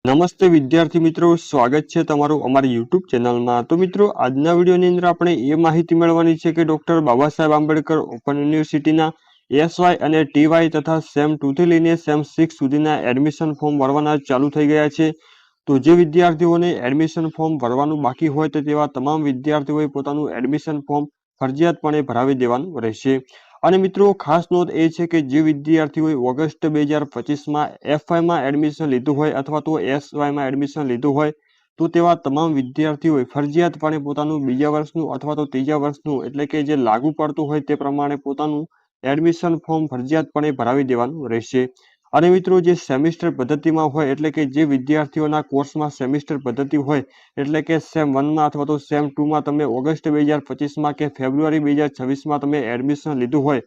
નમસ્તે વિદ્યાર્થી મિત્રો, સ્વાગત છે તમારું અમારી યુટ્યુબ ચેનલમાં। તો મિત્રો, આજના વિડીયોની અંદર આપણે એ માહિતી મેળવવાની છે કે ડોક્ટર બાબા સાહેબ આંબેડકર ઓપન યુનિવર્સિટીના એસવાય અને ટીવાય તથા સેમ 2 થી લઈને સેમ 6 સુધીના એડમિશન ફોર્મ ભરવાના ચાલુ થઈ ગયા છે। તો જે વિદ્યાર્થીઓને એડમિશન ફોર્મ ભરવાનું બાકી હોય તો તેવા તમામ વિદ્યાર્થીઓએ પોતાનું એડમિશન ફોર્મ ફરજિયાતપણે ભરાવી દેવાનું રહેશે। અને મિત્રો, ખાસ નોંધ એ છે કે જે વિદ્યાર્થીઓએ ઓગસ્ટ 2025માં એફવાયમાં એડમિશન લીધું હોય અથવા તો એસવાયમાં એડમિશન લીધું હોય તો તેવા તમામ વિદ્યાર્થીઓએ ફરજિયાતપણે પોતાનું બીજા વર્ષનું અથવા તો ત્રીજા વર્ષનું એટલે કે જે લાગુ પડતું હોય તે પ્રમાણે પોતાનું એડમિશન ફોર્મ ફરજિયાતપણે ભરાવી દેવાનું રહેશે। અને મિત્રો, જે સેમિસ્ટર પદ્ધતિમાં હોય એટલે કે જે વિદ્યાર્થીઓના કોર્સમાં સેમિસ્ટર પદ્ધતિ હોય એટલે કે સેમ 1માં અથવા તો સેમ 2માં તમે ઓગસ્ટ 2025માં કે ફેબ્રુઆરી 2026માં તમે એડમિશન લીધું હોય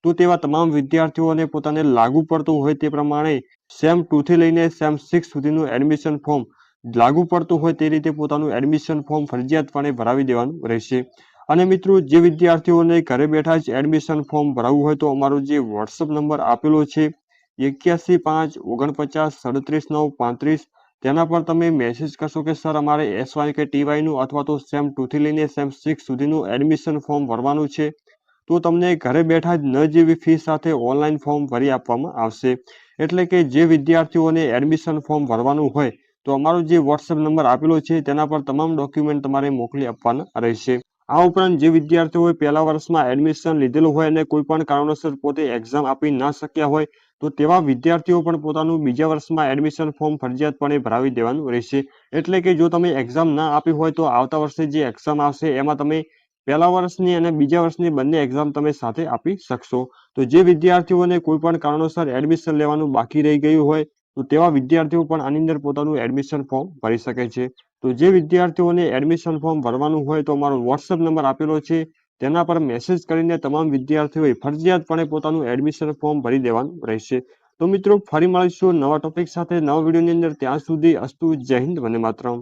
તો તેવા તમામ વિદ્યાર્થીઓને પોતાને લાગુ પડતું હોય તે પ્રમાણે સેમ 2 થી લઈને સેમ 6 સુધીનું એડમિશન ફોર્મ લાગુ પડતું હોય તે રીતે પોતાનું એડમિશન ફોર્મ ફરજિયાતપણે ભરાવી દેવાનું રહેશે। અને મિત્રો, જે વિદ્યાર્થીઓને ઘરે બેઠા જ એડમિશન ફોર્મ ભરાવવું હોય તો અમારો જે વોટ્સઅપ નંબર આપેલો છે 8155493735 તેના પર તમે મેસેજ કરશો કે સર અમારે એસવાય કે ટીવાયનું અથવા તો સેમ 2 થી લઈને સેમ 6 સુધીનું એડમિશન ફોર્મ ભરવાનું છે તો તમને ઘરે બેઠા જ ન જેવી ફી સાથે ઓનલાઈન ફોર્મ ભરી આપવામાં આવશે। એટલે કે જે વિદ્યાર્થીઓને એડમિશન ફોર્મ ભરવાનું હોય તો અમારો જે વોટ્સએપ નંબર આપેલો છે તેના પર તમામ ડોક્યુમેન્ટ તમારે મોકલી આપવાના રહેશે। આ ઉપરાંત જે વિદ્યાર્થીઓએ પહેલા વર્ષમાં એડમિશન લીધેલું હોય અને કોઈ પણ કારણોસર પોતે એક્ઝામ આપી ના શક્યા હોય તો તેવા વિદ્યાર્થીઓ પણ પોતાનું બીજા વર્ષમાં એડમિશન ફોર્મ ફરજિયાતપણે ભરાવી દેવાનું રહેશે। એટલે કે જો તમે એક્ઝામ ના આપી હોય તો આવતા વર્ષે જે એક્ઝામ આવશે એમાં તમે પહેલા વર્ષની અને બીજા વર્ષની બંને એક્ઝામ તમે સાથે આપી શકશો। તો જે વિદ્યાર્થીઓને કોઈ પણ કારણોસર એડમિશન લેવાનું બાકી રહી ગયું હોય તો તેવા વિદ્યાર્થીઓ પણ આની અંદર પોતાનું એડમિશન ફોર્મ ભરી શકે છે। તો જે વિદ્યાર્થીઓને એડમિશન ફોર્મ ભરવાનું હોય તો અમારો વોટ્સએપ નંબર આપેલો છે તેના પર મેસેજ કરીને તમામ વિદ્યાર્થીઓએ ફરજિયાતપણે પોતાનું એડમિશન ફોર્મ ભરી દેવાનું રહેશે। તો મિત્રો, ફરી મળીશું નવા ટોપિક સાથે નવા વિડીયોની અંદર। ત્યાં સુધી અસ્તુ, જય હિન્દ, વંદે માતરમ।